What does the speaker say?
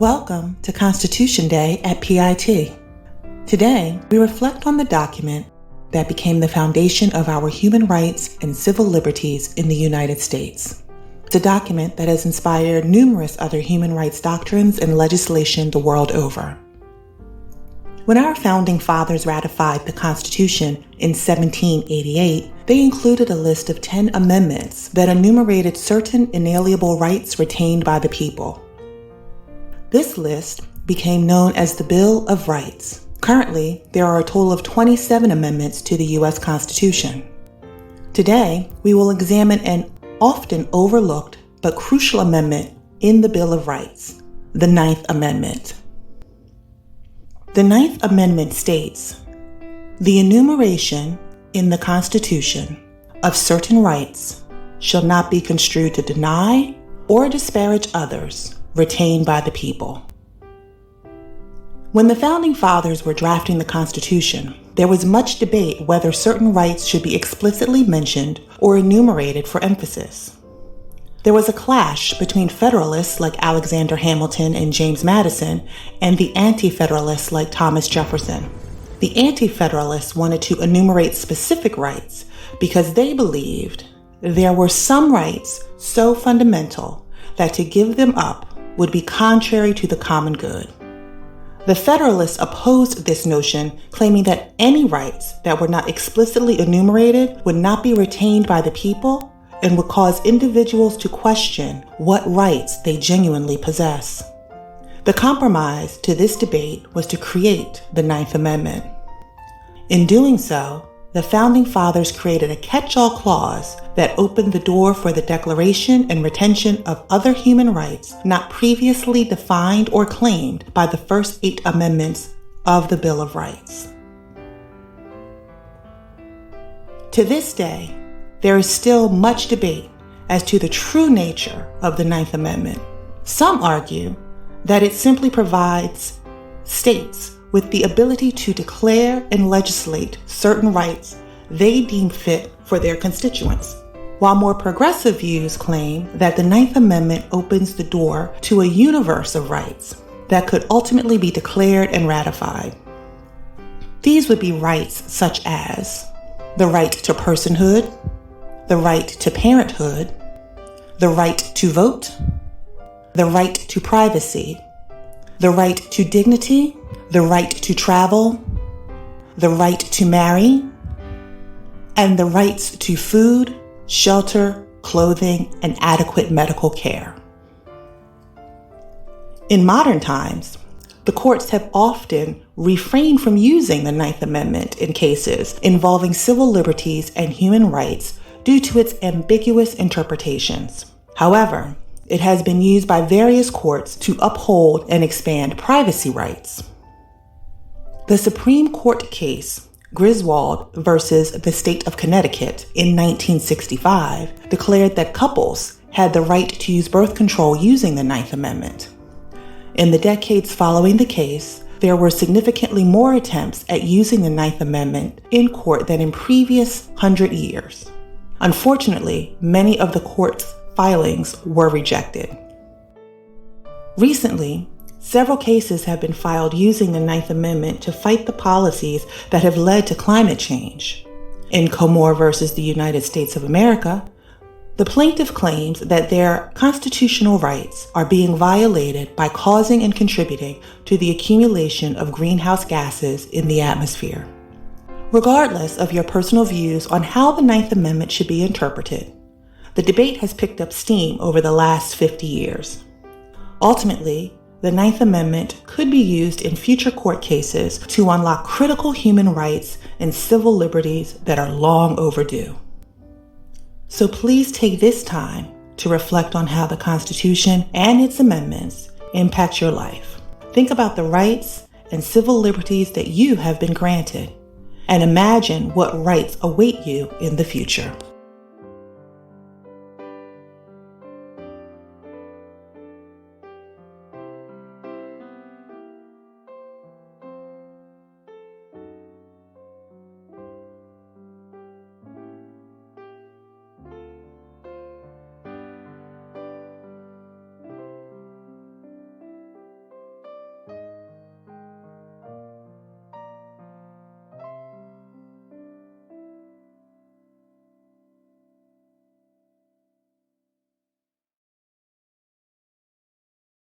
Welcome to Constitution Day at PIT. Today, we reflect on the document that became the foundation of our human rights and civil liberties in the United States. It's a document that has inspired numerous other human rights doctrines and legislation the world over. When our founding fathers ratified the Constitution in 1788, they included a list of 10 amendments that enumerated certain inalienable rights retained by the people. This list became known as the Bill of Rights. Currently, there are a total of 27 amendments to the U.S. Constitution. Today, we will examine an often overlooked but crucial amendment in the Bill of Rights, the Ninth Amendment. The Ninth Amendment states, "The enumeration in the Constitution of certain rights shall not be construed to deny or disparage others retained by the people." When the Founding Fathers were drafting the Constitution, there was much debate whether certain rights should be explicitly mentioned or enumerated for emphasis. There was a clash between Federalists like Alexander Hamilton and James Madison and the Anti-Federalists like Thomas Jefferson. The Anti-Federalists wanted to enumerate specific rights because they believed there were some rights so fundamental that to give them up would be contrary to the common good. The Federalists opposed this notion, claiming that any rights that were not explicitly enumerated would not be retained by the people and would cause individuals to question what rights they genuinely possess. The compromise to this debate was to create the Ninth Amendment. In doing so, the Founding Fathers created a catch-all clause that opened the door for the declaration and retention of other human rights not previously defined or claimed by the first 8 amendments of the Bill of Rights. To this day, there is still much debate as to the true nature of the Ninth Amendment. Some argue that it simply provides states with the ability to declare and legislate certain rights they deem fit for their constituents, while more progressive views claim that the Ninth Amendment opens the door to a universe of rights that could ultimately be declared and ratified. These would be rights such as the right to personhood, the right to parenthood, the right to vote, the right to privacy, the right to dignity, the right to travel, the right to marry, and the rights to food, shelter, clothing, and adequate medical care. In modern times, the courts have often refrained from using the Ninth Amendment in cases involving civil liberties and human rights due to its ambiguous interpretations. However, it has been used by various courts to uphold and expand privacy rights. The Supreme Court case, Griswold versus the State of Connecticut in 1965, declared that couples had the right to use birth control using the Ninth Amendment. In the decades following the case, there were significantly more attempts at using the Ninth Amendment in court than in previous 100 years. Unfortunately, many of the court's filings were rejected. Recently, several cases have been filed using the Ninth Amendment to fight the policies that have led to climate change. In Comore versus the United States of America, the plaintiff claims that their constitutional rights are being violated by causing and contributing to the accumulation of greenhouse gases in the atmosphere. Regardless of your personal views on how the Ninth Amendment should be interpreted, the debate has picked up steam over the last 50 years. Ultimately, the Ninth Amendment could be used in future court cases to unlock critical human rights and civil liberties that are long overdue. So please take this time to reflect on how the Constitution and its amendments impact your life. Think about the rights and civil liberties that you have been granted, and imagine what rights await you in the future.